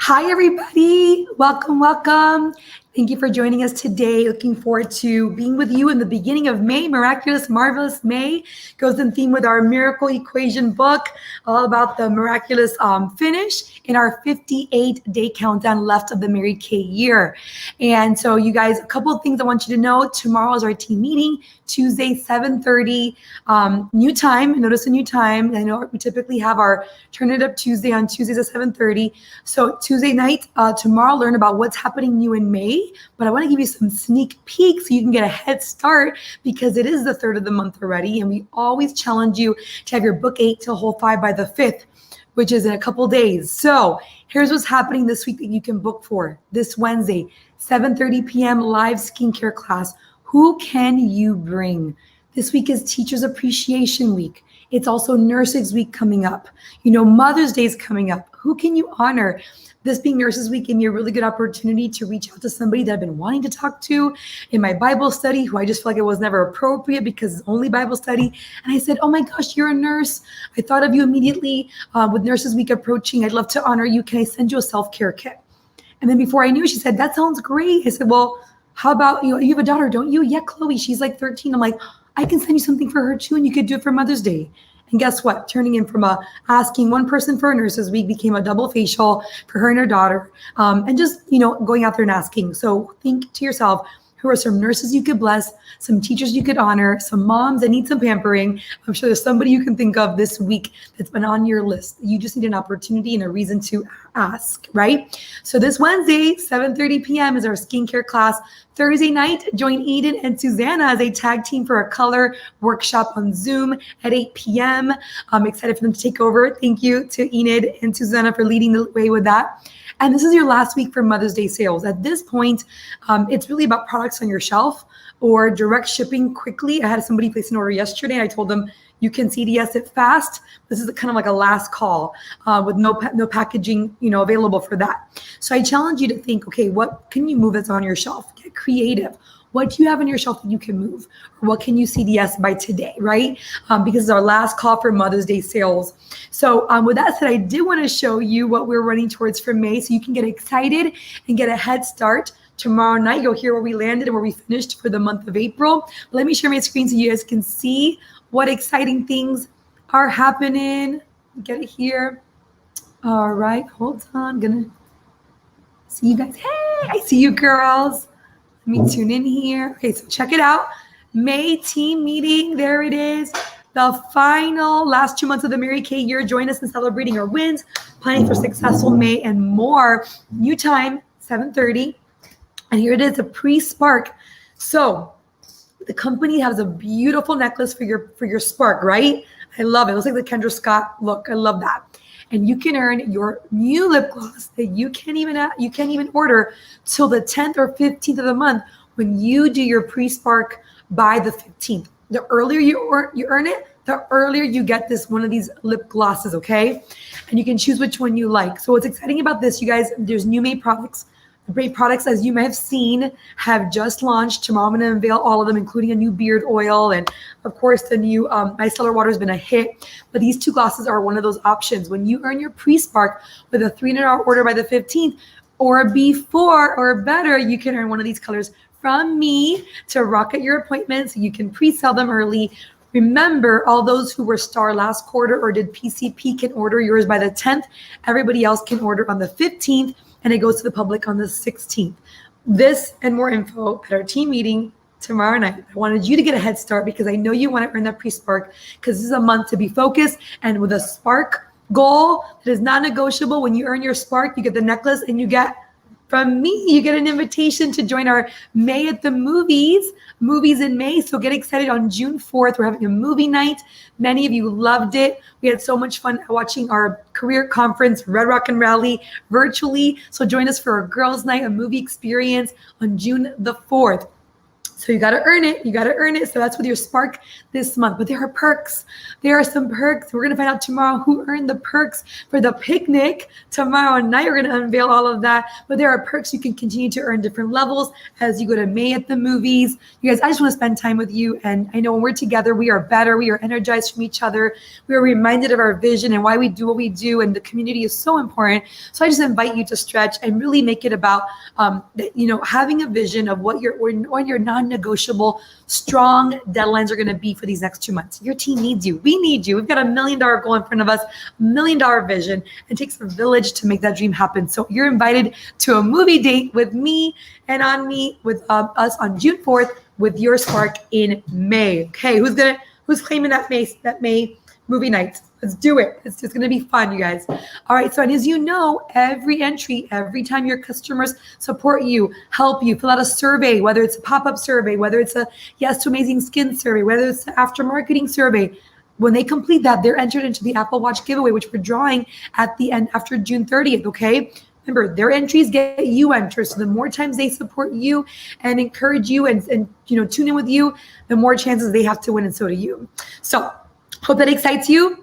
Hi, everybody. Welcome, welcome. Thank you for joining us today. Looking forward to being with you in the beginning of May. Miraculous, Marvelous May goes in theme with our Miracle Equation book, all about the miraculous finish in our 58-day countdown left of the Mary Kay year. And so, you guys, a couple of things I want you to know. Tomorrow is our team meeting, Tuesday, 7:30, new time. Notice a new time. I know we typically have our Turn It Up Tuesday on Tuesdays at 7:30. So Tuesday night, tomorrow, learn about what's happening new in May. But I want to give you some sneak peeks so you can get a head start because it is the third of the month already. And we always challenge you to have your book 8 till whole 5 by the 5th, which is in a couple days. So here's what's happening this week that you can book for. This Wednesday, 7:30 p.m. live skincare class. Who can you bring? This week is Teachers Appreciation Week. It's also Nurses Week coming up. Mother's Day is coming up. Who can you honor? This being Nurses Week gave me a really good opportunity to reach out to somebody that I've been wanting to talk to in my Bible study, who I just feel like it was never appropriate because it's only Bible study. And I said, oh my gosh, you're a nurse. I thought of you immediately with Nurses Week approaching. I'd love to honor you. Can I send you a self-care kit? And then before I knew, she said, that sounds great. I said, well, how about you have a daughter, don't you? Yeah, Chloe, she's like 13. I'm like, I can send you something for her too, and you could do it for Mother's Day. And guess what? Turning in from asking one person for a Nurses Week became a double facial for her and her daughter. And just, going out there and asking. So think to yourself, who are some nurses you could bless, some teachers you could honor, some moms that need some pampering. I'm sure there's somebody you can think of this week that's been on your list. You just need an opportunity and a reason to ask, right? So this Wednesday, 7:30 p.m. is our skincare class. Thursday night, join Eden and Susanna as a tag team for a color workshop on Zoom at 8 p.m. I'm excited for them to take over. Thank you to Enid and Susanna for leading the way with that. And this is your last week for Mother's Day sales. At this point, it's really about products on your shelf or direct shipping quickly. I had somebody place an order yesterday. I told them you can CDS it fast. This is kind of like a last call with no packaging, available for that. So I challenge you to think, okay, what can you move that's on your shelf? Get creative. What do you have on your shelf that you can move? Or what can you CDS by today, right? Because it's our last call for Mother's Day sales. So with that said, I did want to show you what we're running towards for May so you can get excited and get a head start. Tomorrow night, you'll hear where we landed and where we finished for the month of April. But let me share my screen so you guys can see what exciting things are happening. Get it here. All right, hold on. I'm going to see you guys. Hey, I see you girls. Let me tune in here. Okay, so check it out. May team meeting. There it is. The final last 2 months of the Mary Kay year. Join us in celebrating our wins, planning for successful May and more. New time, 7:30. And here it is, a pre-spark. So the company has a beautiful necklace for your spark, right? I love it. It looks like the Kendra Scott look. I love that. And you can earn your new lip gloss that you can't even order till the 10th or 15th of the month when you do your pre-spark by the 15th. The earlier you earn it, the earlier you get one of these lip glosses, okay? And you can choose which one you like. So what's exciting about this, you guys, there's new May products. The great products, as you may have seen, have just launched. Tomorrow I'm going to unveil all of them, including a new beard oil. And of course, the new micellar water has been a hit. But these two glosses are one of those options. When you earn your pre-spark with a $300 order by the 15th or before or better, you can earn one of these colors from me to rock at your appointment so you can pre-sell them early. Remember, all those who were star last quarter or did PCP can order yours by the 10th. Everybody else can order on the 15th. And it goes to the public on the 16th. This and more info at our team meeting tomorrow night. I wanted you to get a head start because I know you want to earn that pre-spark because this is a month to be focused and with a spark goal that is not negotiable. When you earn your spark, you get the necklace and you get, from me, you get an invitation to join our May at the movies in May. So get excited on June 4th. We're having a movie night. Many of you loved it. We had so much fun watching our career conference, Red Rock and Rally, virtually. So join us for a girls' night, a movie experience on June the 4th. So you got to earn it. You got to earn it. So that's with your spark this month. But there are perks. There are some perks. We're going to find out tomorrow who earned the perks for the picnic. Tomorrow night, we're going to unveil all of that. But there are perks you can continue to earn different levels as you go to May at the movies. You guys, I just want to spend time with you. And I know when we're together, we are better. We are energized from each other. We are reminded of our vision and why we do what we do. And the community is so important. So I just invite you to stretch and really make it about, having a vision of what your non-negotiable, strong deadlines are going to be for these next 2 months. Your team needs you. We need you. We've got $1 million goal in front of us, $1 million vision. It takes a village to make that dream happen. So you're invited to a movie date with me and on me with us on June 4th with your spark in May. Okay, who's claiming that May movie night? Let's do it. It's just going to be fun, you guys. All right. So, and as you know, every entry, every time your customers support you, help you, fill out a survey, whether it's a pop-up survey, whether it's a yes to amazing skin survey, whether it's an after marketing survey, when they complete that, they're entered into the Apple Watch giveaway, which we're drawing at the end after June 30th. Okay. Remember, their entries get you entered. So the more times they support you and encourage you and tune in with you, the more chances they have to win, and so do you. So hope that excites you.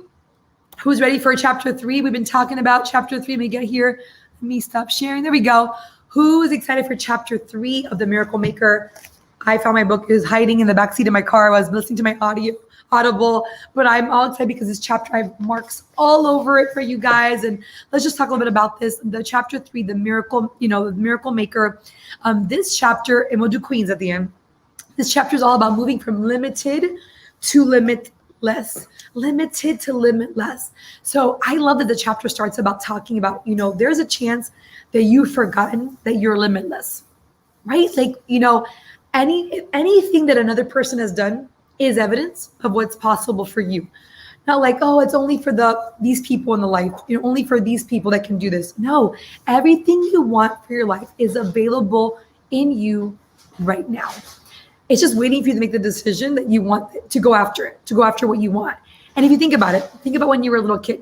Who's ready for chapter 3? We've been talking about chapter 3. Let me get here. Let me stop sharing. There we go. Who is excited for chapter 3 of The Miracle Maker? I found my book is hiding in the backseat of my car. I was listening to my Audible, but I'm all excited because this chapter, I have marks all over it for you guys. And let's just talk a little bit about this. The chapter 3, The Miracle, the Miracle Maker. This chapter, and we'll do Queens at the end. This chapter is all about moving from limited to limitless. Limited to limitless. So I love that the chapter starts about talking about, there's a chance that you've forgotten that you're limitless, right? Like, anything that another person has done is evidence of what's possible for you. Not like, oh, it's only for these people in the life, only for these people that can do this. No, everything you want for your life is available in you right now. It's just waiting for you to make the decision that you want to go after it, to go after what you want. And if you think about it, think about when you were a little kid,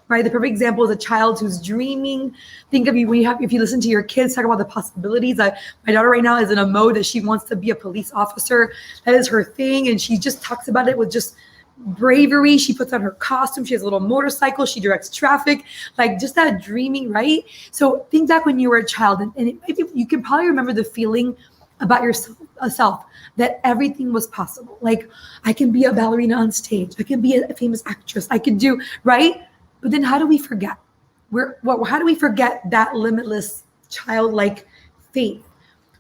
right? The perfect example is a child who's dreaming. Think of you if you listen to your kids talk about the possibilities. My daughter right now is in a mode that she wants to be a police officer. That is her thing. And she just talks about it with just bravery. She puts on her costume. She has a little motorcycle. She directs traffic, like just that dreaming, right? So think back when you were a child, and you can probably remember the feeling about yourself that everything was possible. Like, I can be a ballerina on stage. I can be a famous actress. I can do, right? But then how do we forget? How do we forget that limitless childlike faith?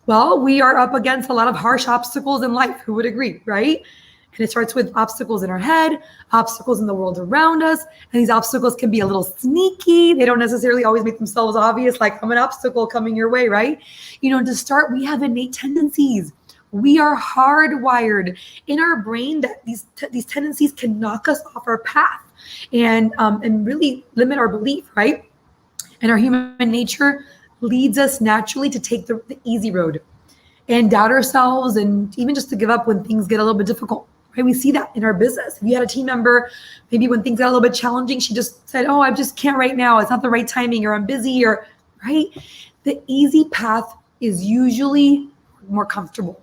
Well, we are up against a lot of harsh obstacles in life. Who would agree, right? And it starts with obstacles in our head, obstacles in the world around us. And these obstacles can be a little sneaky. They don't necessarily always make themselves obvious, like I'm an obstacle coming your way, right? To start, we have innate tendencies. We are hardwired in our brain that these tendencies can knock us off our path and really limit our belief, right? And our human nature leads us naturally to take the easy road and doubt ourselves, and even just to give up when things get a little bit difficult. Right? We see that in our business. If you had a team member, maybe when things got a little bit challenging, she just said, oh, I just can't right now. It's not the right timing, or I'm busy, or right? The easy path is usually more comfortable.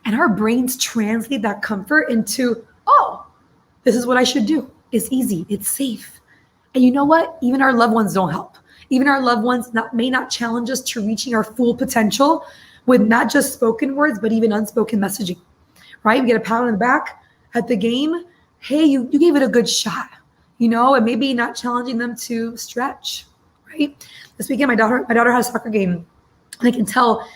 And our brains translate that comfort into, oh, this is what I should do. It's easy. It's safe. And you know what? Even our loved ones don't help. Even our loved ones may not challenge us to reaching our full potential with not just spoken words, but even unspoken messaging. Right? We get a pat on the back at the game. Hey, you gave it a good shot, and maybe not challenging them to stretch, right? This weekend, my daughter had a soccer game. I can tell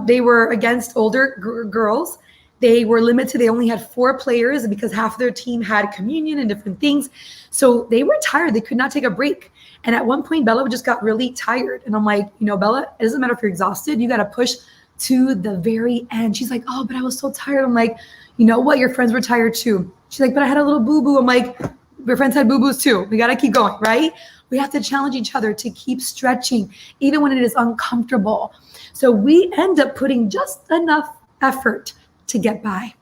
they were against older girls. They were limited. They only had 4 players because half of their team had communion and different things. So they were tired. They could not take a break. And at one point, Bella just got really tired. And I'm like, Bella, it doesn't matter if you're exhausted. You got to push to the very end. She's like, oh, but I was so tired. I'm like, you know what? Your friends were tired too. She's like, but I had a little boo-boo. I'm like, your friends had boo-boos too. We got to keep going, right? We have to challenge each other to keep stretching, even when it is uncomfortable. So we end up putting just enough effort to get by.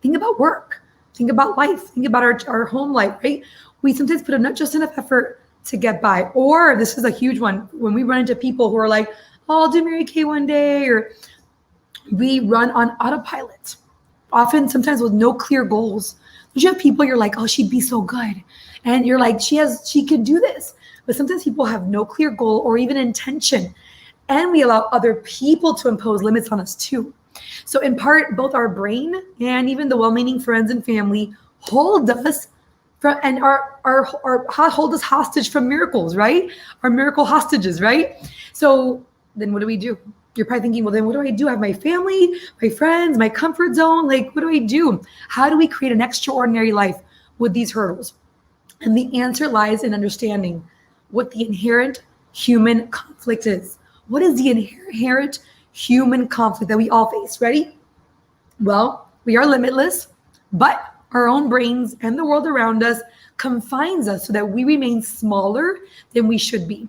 Think about work. Think about life. Think about our home life, right? We sometimes put not just enough effort to get by. Or this is a huge one. When we run into people who are like, oh, I'll do Mary Kay one day, or We run on autopilot, often sometimes with no clear goals. Don't you have people you're like, oh, she'd be so good. And you're like, she could do this. But sometimes people have no clear goal or even intention. And we allow other people to impose limits on us too. So in part, both our brain and even the well-meaning friends and family hold us from, and hold us hostage from miracles, right? Our miracle hostages, right? So then what do we do? You're probably thinking, well, then what do I do? I have my family, my friends, my comfort zone. Like, what do I do? How do we create an extraordinary life with these hurdles? And the answer lies in understanding what the inherent human conflict is. What is the inherent human conflict that we all face? Ready? Well, we are limitless, but our own brains and the world around us confines us so that we remain smaller than we should be.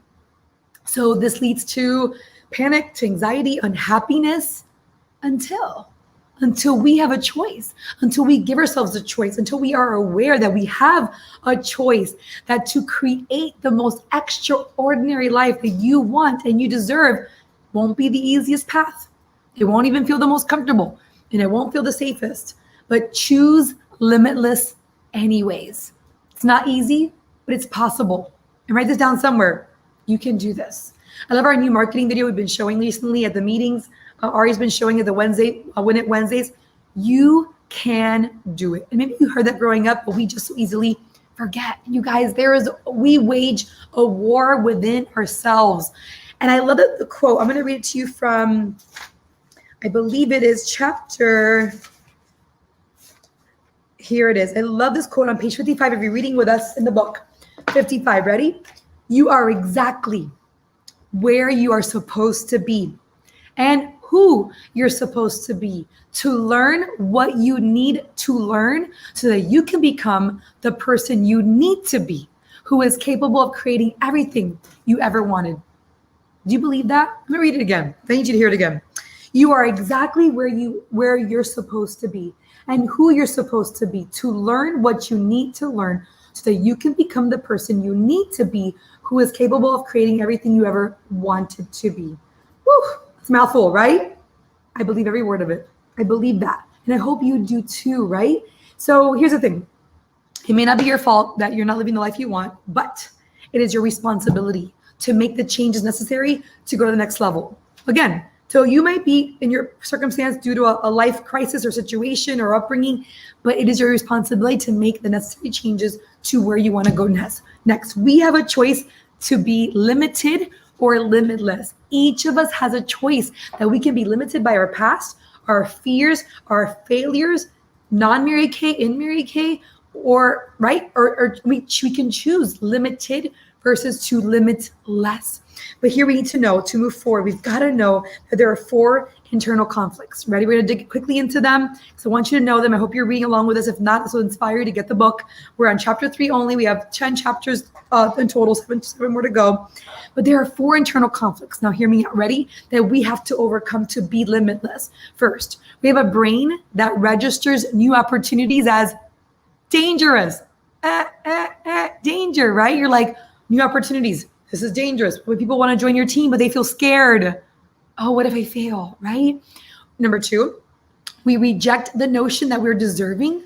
So this leads to panic, to anxiety, unhappiness, until we have a choice, until we give ourselves a choice, until we are aware that we have a choice, that to create the most extraordinary life that you want and you deserve won't be the easiest path. It won't even feel the most comfortable, and it won't feel the safest, but choose limitless anyways. It's not easy, but it's possible. And write this down somewhere. You can do this. I love our new marketing video we've been showing recently at the meetings. Ari's been showing it the Win It Wednesdays. You can do it. And maybe you heard that growing up, but we just so easily forget. You guys, we wage a war within ourselves. And I love the quote. I'm going to read it to you from, I believe it is chapter, here it is. I love this quote on page 55 if you're reading with us in the book. 55, ready? You are exactly where you are supposed to be and who you're supposed to be to learn what you need to learn so that you can become the person you need to be, who is capable of creating everything you ever wanted. Do you believe that? Let me read it again. I need you to hear it again. You are exactly where you're supposed to be and who you're supposed to be to learn what you need to learn so that you can become the person you need to be, who is capable of creating everything you ever wanted to be. Woo, it's a mouthful, right? I believe every word of it. I believe that. And I hope you do too, right? So here's the thing. It may not be your fault that you're not living the life you want, but it is your responsibility to make the changes necessary to go to the next level. Again, so you might be in your circumstance due to a life crisis or situation or upbringing, but it is your responsibility to make the necessary changes to where you want to go next. We have a choice to be limited or limitless. Each of us has a choice that we can be limited by our past, our fears, our failures, non-Mary Kay, in Mary Kay, or right, or we can choose limited versus to limitless. But here we need to know, to move forward, we've got to know that there are 4 internal conflicts. Ready? We're going to dig quickly into them. So I want you to know them. I hope you're reading along with us. If not, this will inspire you to get the book. We're on chapter 3 only. We have 10 chapters in total, 7 more to go. But there are 4 internal conflicts. Now hear me out. Ready? That we have to overcome to be limitless. First, we have a brain that registers new opportunities as dangerous. Danger, right? You're like, new opportunities. This is dangerous. When people want to join your team, but they feel scared. Oh, what if I fail, right? Number 2, we reject the notion that we're deserving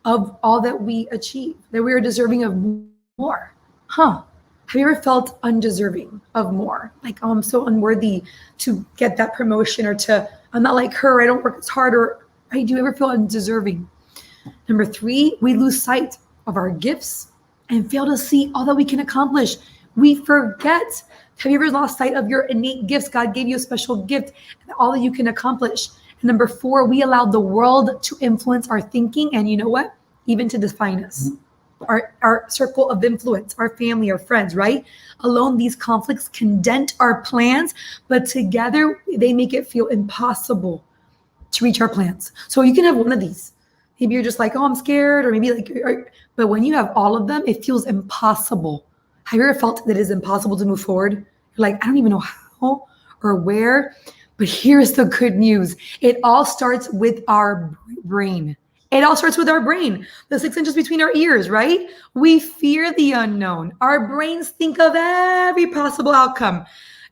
of all that we achieve, that we are deserving of more. Have you ever felt undeserving of more? Like, oh, I'm so unworthy to get that promotion, or I'm not like her, I don't work as hard, or right? Do you ever feel undeserving? Number 3, we lose sight of our gifts and fail to see all that we can accomplish. We forget. Have you ever lost sight of your innate gifts? God gave you a special gift and all that you can accomplish. And number 4, we allowed the world to influence our thinking. And you know what? Even to define us. Our circle of influence, our family, our friends, right? Alone, these conflicts can dent our plans, but together they make it feel impossible to reach our plans. So you can have one of these. Maybe you're just like, oh, I'm scared, or maybe but when you have all of them, it feels impossible. Have you ever felt that it is impossible to move forward? You're like, I don't even know how or where. But here's the good news. It all starts with our brain. It all starts with our brain. The 6 inches between our ears, right? We fear the unknown. Our brains think of every possible outcome.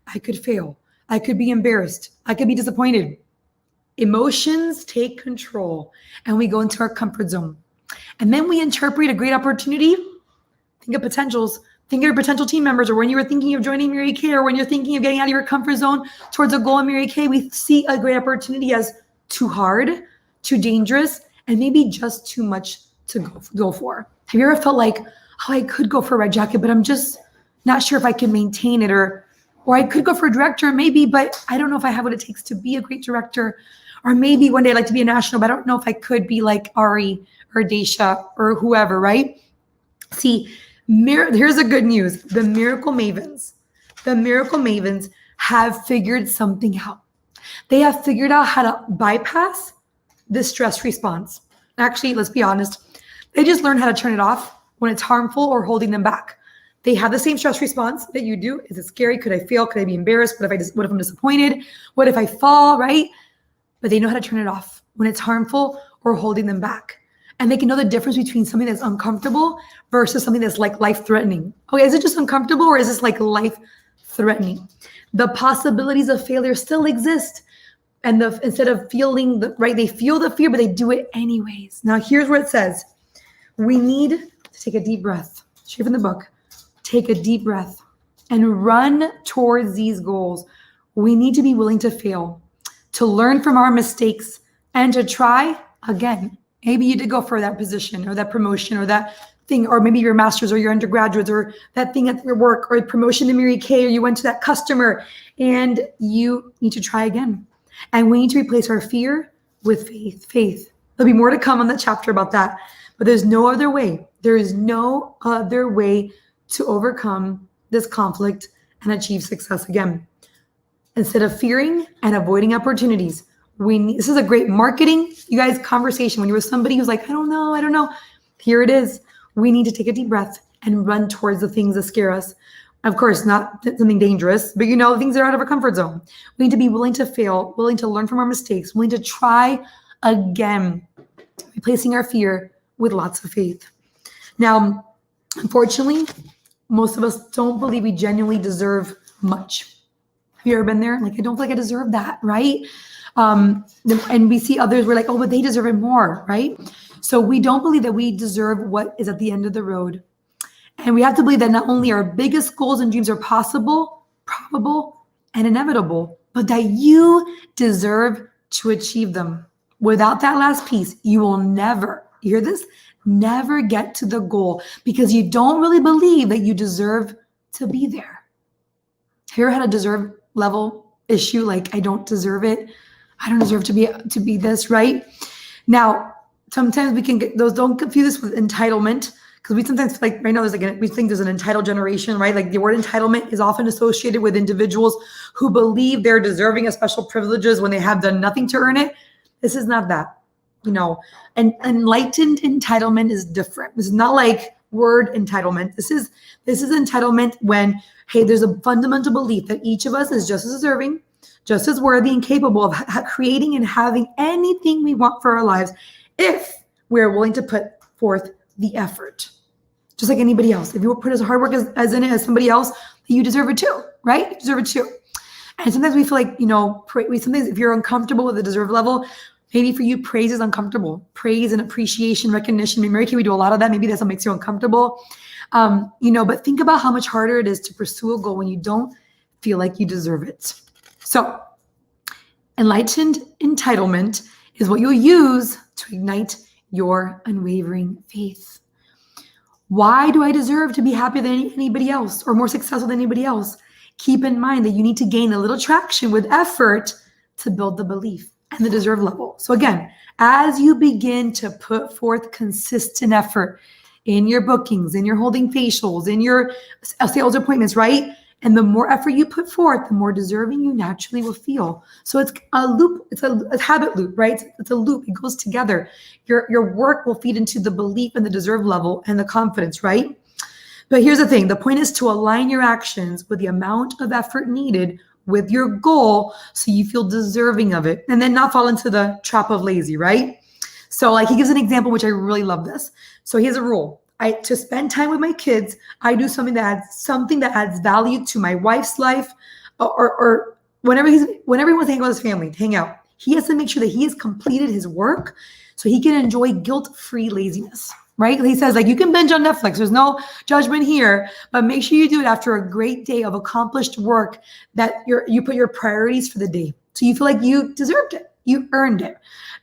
I could fail. I could be embarrassed. I could be disappointed. Emotions take control and we go into our comfort zone. And then we interpret a great opportunity. Think of potentials. Think of your potential team members, or when you were thinking of joining Mary Kay, or when you're thinking of getting out of your comfort zone towards a goal in Mary Kay, we see a great opportunity as too hard, too dangerous, and maybe just too much to go for. Have you ever felt like, oh, I could go for a red jacket, but I'm just not sure if I can maintain it, or I could go for a director, maybe, but I don't know if I have what it takes to be a great director. Or maybe one day I'd like to be a national, but I don't know if I could be like Ari or Daisha or whoever, right? See, here's the good news. The miracle mavens have figured something out. They have figured out how to bypass the stress response. Actually, let's be honest. They just learned how to turn it off when it's harmful or holding them back. They have the same stress response that you do. Is it scary? Could I fail? Could I be embarrassed? What if I'm disappointed? What if I fall, right? But they know how to turn it off when it's harmful or holding them back. And they can know the difference between something that's uncomfortable versus something that's like life-threatening. Okay, is it just uncomfortable, or is this like life-threatening? The possibilities of failure still exist. And instead of feeling they feel the fear, but they do it anyways. Now here's where it says, we need to take a deep breath. Straight from the book. Take a deep breath and run towards these goals. We need to be willing to fail, to learn from our mistakes, and to try again. Maybe you did go for that position or that promotion or that thing, or maybe your master's or your undergraduates, or that thing at your work, or a promotion to Mary Kay, or you went to that customer, and you need to try again. And we need to replace our fear with faith. There'll be more to come on that chapter about that, but there's no other way. There is no other way to overcome this conflict and achieve success again. Instead of fearing and avoiding opportunities, this is a great marketing, you guys, conversation. When you're with somebody who's like, I don't know. Here it is. We need to take a deep breath and run towards the things that scare us. Of course, not something dangerous, but things that are out of our comfort zone. We need to be willing to fail, willing to learn from our mistakes, willing to try again, replacing our fear with lots of faith. Now, unfortunately, most of us don't believe we genuinely deserve much. Have you ever been there? Like, I don't feel like I deserve that, right? And we see others, we're like, oh, but they deserve it more, right? So we don't believe that we deserve what is at the end of the road. And we have to believe that not only our biggest goals and dreams are possible, probable, and inevitable, but that you deserve to achieve them. Without that last piece, you will never, you hear this? Never get to the goal, because you don't really believe that you deserve to be there. Have you ever had a deserve level issue? Like, I don't deserve it. I don't deserve to be this, right? Now, sometimes we can get those, don't confuse this with entitlement, because we sometimes feel like right now we think there's an entitled generation, right? Like the word entitlement is often associated with individuals who believe they're deserving of special privileges when they have done nothing to earn it. This is not that, and enlightened entitlement is different. This is not like word entitlement. This is entitlement when, hey, there's a fundamental belief that each of us is just as deserving, just as worthy and capable of creating and having anything we want for our lives if we're willing to put forth the effort. Just like anybody else. If you put as hard work as somebody else, you deserve it too, right? You deserve it too. And sometimes we feel like, sometimes if you're uncomfortable with the deserve level, maybe for you, praise is uncomfortable. Praise and appreciation, recognition. Maybe Mary Kay, we do a lot of that. Maybe that's what makes you uncomfortable. But think about how much harder it is to pursue a goal when you don't feel like you deserve it. So enlightened entitlement is what you'll use to ignite your unwavering faith. Why do I deserve to be happier than anybody else or more successful than anybody else? Keep in mind that you need to gain a little traction with effort to build the belief and the deserve level. So again, as you begin to put forth consistent effort in your bookings, in your holding facials, in your sales appointments, right? And the more effort you put forth, the more deserving you naturally will feel. So it's a loop, it's a habit loop, right? It's a loop, it goes together. Your work will feed into the belief and the deserve level and the confidence, right? But here's the thing, the point is to align your actions with the amount of effort needed with your goal so you feel deserving of it, and then not fall into the trap of lazy, right? So like he gives an example, which I really love this. So he has a rule. To spend time with my kids, I do something that adds value to my wife's life, or whenever he wants to hang out with his family, hang out. He has to make sure that he has completed his work so he can enjoy guilt-free laziness, right? He says, like, you can binge on Netflix. There's no judgment here, but make sure you do it after a great day of accomplished work that you put your priorities for the day. So you feel like you deserved it. You earned it.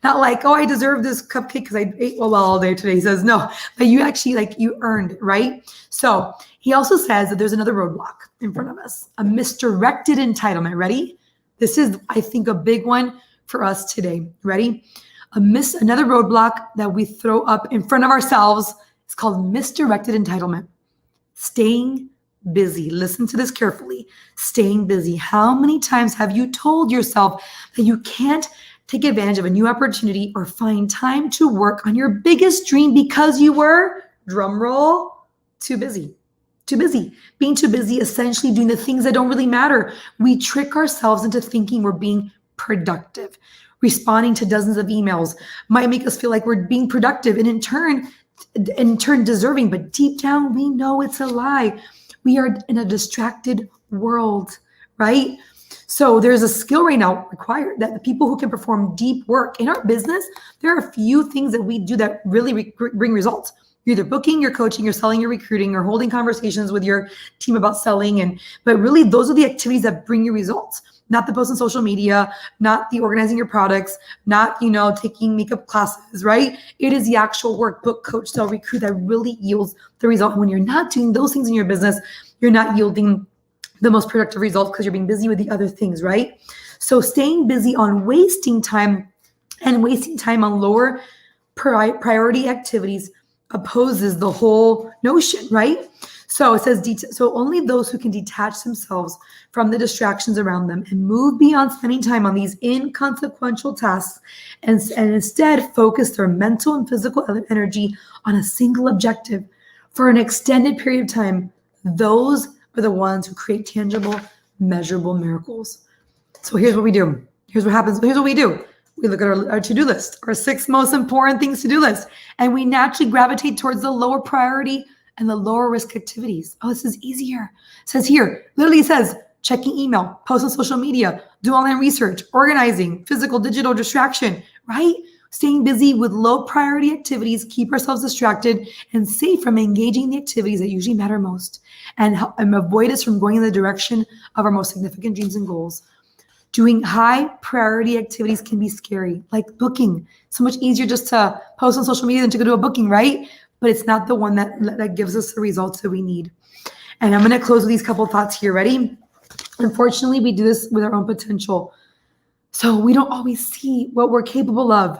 Not like, oh, I deserve this cupcake because I ate well all day today. He says, no, but you actually, like, you earned it, right? So he also says that there's another roadblock in front of us, a misdirected entitlement. Ready? This is, I think, a big one for us today. Ready? Another roadblock that we throw up in front of ourselves is called misdirected entitlement. Staying busy. Listen to this carefully. Staying busy. How many times have you told yourself that you can't take advantage of a new opportunity or find time to work on your biggest dream because you were, drum roll, too busy? Too busy. Being too busy, essentially doing the things that don't really matter. We trick ourselves into thinking we're being productive. Responding to dozens of emails might make us feel like we're being productive and in turn deserving, but deep down we know it's a lie. We are in a distracted world, right? So there's a skill right now required that the people who can perform deep work in our business, there are a few things that we do that really bring results. You're either booking, you're coaching, you're selling, you're recruiting, or holding conversations with your team about selling. But really, those are the activities that bring you results. Not the posts on social media, not the organizing your products, not, taking makeup classes, right? It is the actual work, book, coach, sell, recruit that really yields the result. And when you're not doing those things in your business, you're not yielding the most productive results because you're being busy with the other things, right? So staying busy on wasting time and wasting time on lower priority activities opposes the whole notion, right? So it says, so only those who can detach themselves from the distractions around them and move beyond spending time on these inconsequential tasks and instead focus their mental and physical energy on a single objective for an extended period of time, those are the ones who create tangible, measurable miracles. So here's what we do. Here's what happens. Here's what we do. We look at our to-do list, our 6 most important things to-do list, and we naturally gravitate towards the lower priority and the lower risk activities. Oh, this is easier. It says here, literally says, checking email, post on social media, do online research, organizing, physical, digital distraction, right? Staying busy with low priority activities, keep ourselves distracted and safe from engaging in the activities that usually matter most and avoid us from going in the direction of our most significant dreams and goals. Doing high priority activities can be scary, like booking. So much easier just to post on social media than to go do a booking, right? But it's not the one that gives us the results that we need. And I'm going to close with these couple thoughts here. Ready? Unfortunately, we do this with our own potential. So we don't always see what we're capable of.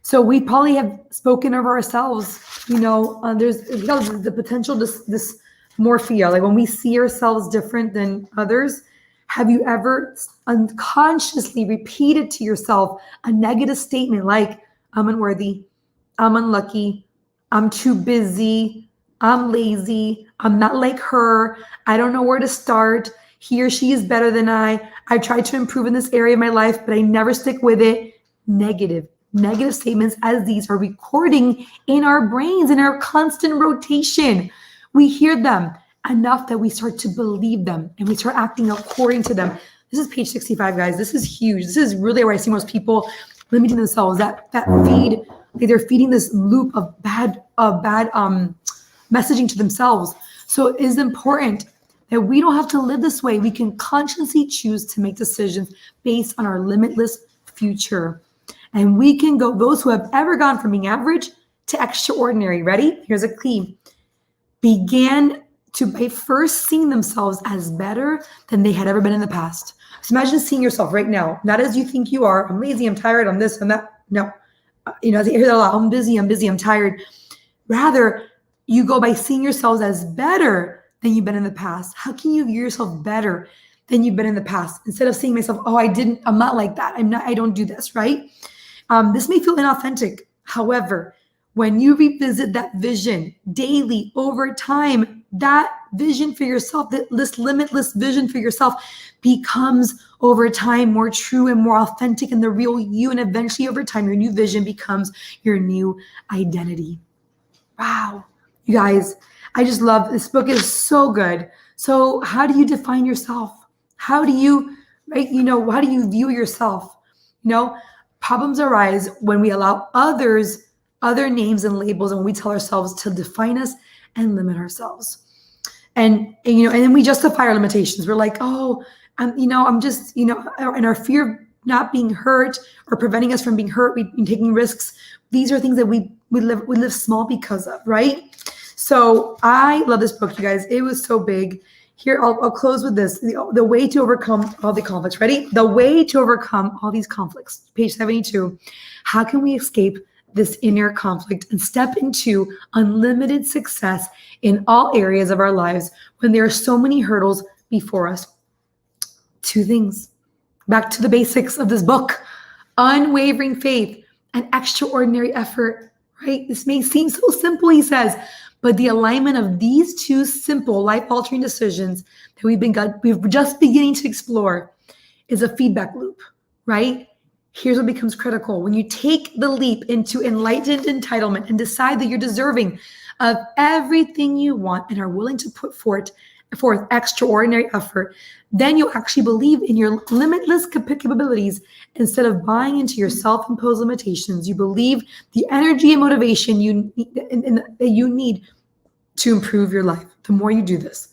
So we probably have spoken of ourselves, there's the potential, this morphia, like when we see ourselves different than others. Have you ever unconsciously repeated to yourself a negative statement like, I'm unworthy, I'm unlucky, I'm too busy, I'm lazy, I'm not like her, I don't know where to start, he or she is better than I tried to improve in this area of my life, but I never stick with it. Negative statements as these are recording in our brains in our constant rotation. We hear them enough that we start to believe them and we start acting according to them. This is page 65, guys. This is huge. This is really where I see most people limiting themselves. That feed, they're feeding this loop of bad messaging to themselves. So it is important that we don't have to live this way. We can consciously choose to make decisions based on our limitless future. And we can go, those who have ever gone from being average to extraordinary. Ready? Here's a key. Began by first seeing themselves as better than they had ever been in the past. So imagine seeing yourself right now, not as you think you are. I'm lazy, I'm tired, I'm this, I'm that. No, I hear that a lot. I'm busy, I'm tired. Rather, you go by seeing yourselves as better than you've been in the past. How can you view yourself better than you've been in the past? Instead of seeing myself, I'm not like that. I don't do this, right? This may feel inauthentic. However, when you revisit that vision daily over time, that vision for yourself, this limitless vision for yourself becomes over time more true and more authentic and the real you. And eventually over time, your new vision becomes your new identity. Wow. You guys, I just love this book. Is so good. So how do you define yourself? How do you, how do you view yourself? Problems arise when we allow other names and labels, and when we tell ourselves to define us and limit ourselves. And then we justify our limitations. We're like, oh, I'm just, and our fear of not being hurt or preventing us from being hurt, we've taking risks. These are things that we live small because of, right? So I love this book, you guys. It was so big. Here, I'll close with this. The way to overcome all the conflicts. Ready? The way to overcome all these conflicts. Page 72. How can we escape this inner conflict and step into unlimited success in all areas of our lives when there are so many hurdles before us? Two things. Back to the basics of this book. Unwavering faith and extraordinary effort, right? This may seem so simple, he says, but the alignment of these two simple life-altering decisions that we're just beginning to explore is a feedback loop, right? Here's what becomes critical. When you take the leap into enlightened entitlement and decide that you're deserving of everything you want and are willing to put forth extraordinary effort, then you'll actually believe in your limitless capabilities instead of buying into your self-imposed limitations. You believe the energy and motivation that you need to improve your life. The more you do this,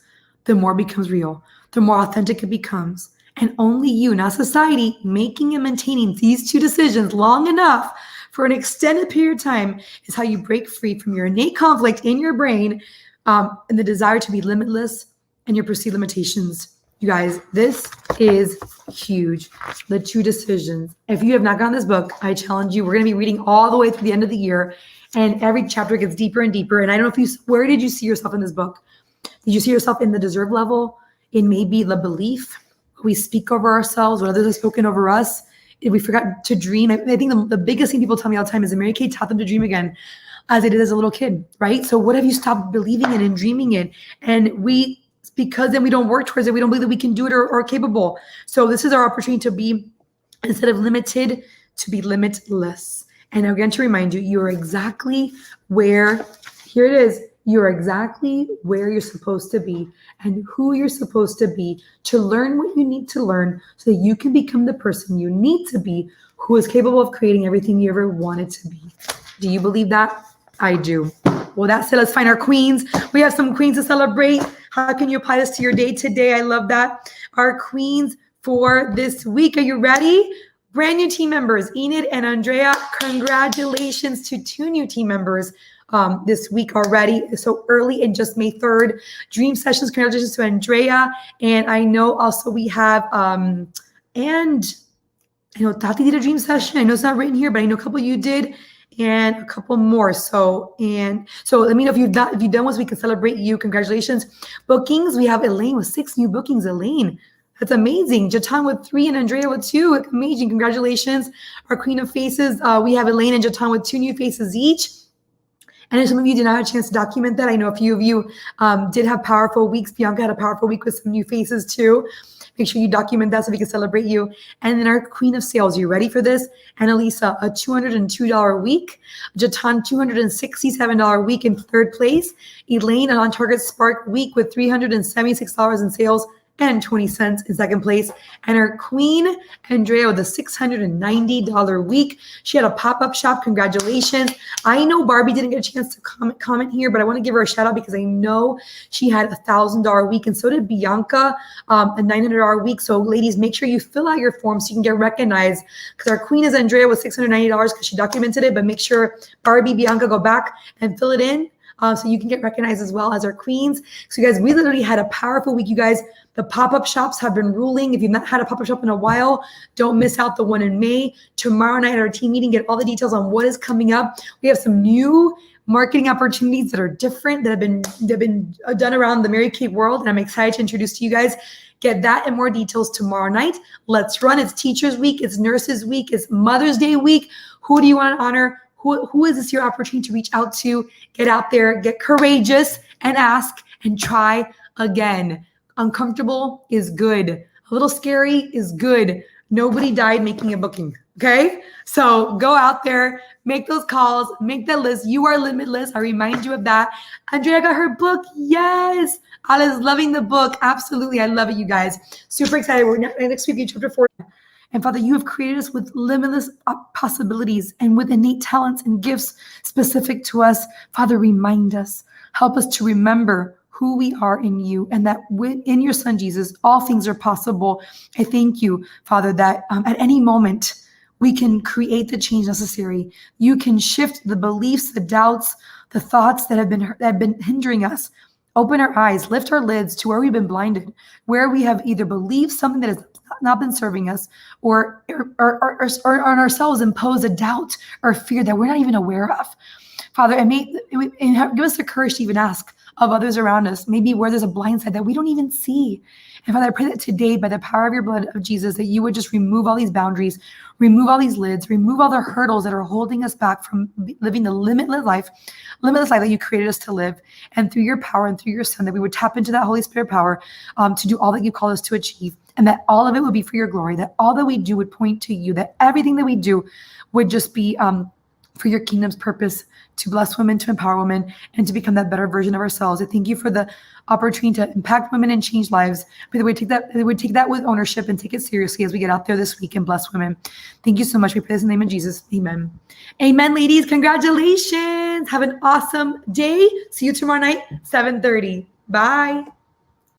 the more it becomes real, the more authentic it becomes. And only you, not society, making and maintaining these two decisions long enough for an extended period of time is how you break free from your innate conflict in your brain and the desire to be limitless and your perceived limitations. You guys, this is huge. The two decisions. If you have not gotten this book, I challenge you. We're going to be reading all the way through the end of the year, and every chapter gets deeper and deeper. And I don't know where did you see yourself in this book? Did you see yourself in the deserve level? In maybe the belief we speak over ourselves, what others have spoken over us? If we forgot to dream. I think the biggest thing people tell me all the time is that Mary Kay taught them to dream again, as they did as a little kid, right? So what have you stopped believing in and dreaming in? And because then we don't work towards it, we don't believe that we can do it or capable. So this is our opportunity to be, instead of limited, to be limitless. And again, to remind you, you're exactly where, here it is, you're exactly where you're supposed to be and who you're supposed to be to learn what you need to learn so that you can become the person you need to be, who is capable of creating everything you ever wanted to be. Do you believe that? I do. Well, that's it. Let's find our queens. We have some queens to celebrate. How can you apply this to your day today? I love that. Our queens for this week. Are you ready? Brand new team members, Enid and Andrea. Congratulations to 2 new team members this week already. So early and just May 3rd. Dream sessions. Congratulations to Andrea. And I know also we have, and I know Tati did a dream session. I know it's not written here, but I know a couple of you did. And a couple more. So let me know if you've done one so we can celebrate you. Congratulations. Bookings, we have Elaine with 6 new bookings. Elaine, that's amazing. Jatan with 3 and Andrea with 2. Amazing. Congratulations. Our Queen of Faces, we have Elaine and Jatan with 2 new faces each. And if some of you did not have a chance to document that, I know a few of you did have powerful weeks. Bianca had a powerful week with some new faces too. Make sure you document that so we can celebrate you. And then our Queen of Sales, you ready for this? Annalisa, a $202 week. Jatan, $267 week in 3rd place. Elaine, an On Target Spark week with $376 in sales and 20 cents in 2nd place. And our Queen, Andrea, with a $690 week. She had a pop-up shop. Congratulations. I know Barbie didn't get a chance to comment here, but I want to give her a shout out because I know she had a $1,000 week, and so did Bianca, a $900 week. So ladies, make sure you fill out your form so you can get recognized, because our Queen is Andrea with $690 because she documented it, but make sure Barbie, Bianca, go back and fill it in. So you can get recognized as well as our queens. So you guys, we literally had a powerful week. You guys, the pop-up shops have been ruling. If you've not had a pop-up shop in a while, don't miss out the one in May. Tomorrow night at our team meeting, get all the details on what is coming up. We have some new marketing opportunities that are different, that have been done around the Mary Kay world, and I'm excited to introduce to you guys. Get that and more details tomorrow night. Let's run. It's Teachers Week. It's Nurses Week. It's Mother's Day week. Who do you want to honor? Who is this your opportunity to reach out to? Get out there, get courageous, and ask and try again. Uncomfortable is good. A little scary is good. Nobody died making a booking, okay? So go out there, make those calls, make that list. You are limitless. I remind you of that. Andrea got her book. Yes. Alice loving the book. Absolutely. I love it, you guys. Super excited. We're next week in chapter 4. And Father, you have created us with limitless possibilities and with innate talents and gifts specific to us. Father, remind us. Help us to remember who we are in you, and that in your Son, Jesus, all things are possible. I thank you, Father, that at any moment, we can create the change necessary. You can shift the beliefs, the doubts, the thoughts that have been hindering us. Open our eyes, lift our lids to where we've been blinded, where we have either believed something that has not been serving us, or on ourselves impose a doubt or fear that we're not even aware of. Father, and give us the courage to even ask of others around us, maybe where there's a blind side that we don't even see. And Father, I pray that today, by the power of your blood of Jesus, that you would just remove all these boundaries, remove all these lids, remove all the hurdles that are holding us back from living the limitless life that you created us to live. And through your power and through your Son, that we would tap into that Holy Spirit power to do all that you call us to achieve. And that all of it would be for your glory, that all that we do would point to you, that everything that we do would just be for your kingdom's purpose, to bless women, to empower women, and to become that better version of ourselves. I thank you for the opportunity to impact women and change lives. But they would take that with ownership and take it seriously as we get out there this week and bless women. Thank you so much. We pray this in the name of Jesus. Amen. Amen, ladies. Congratulations. Have an awesome day. See you tomorrow night, 7:30. Bye.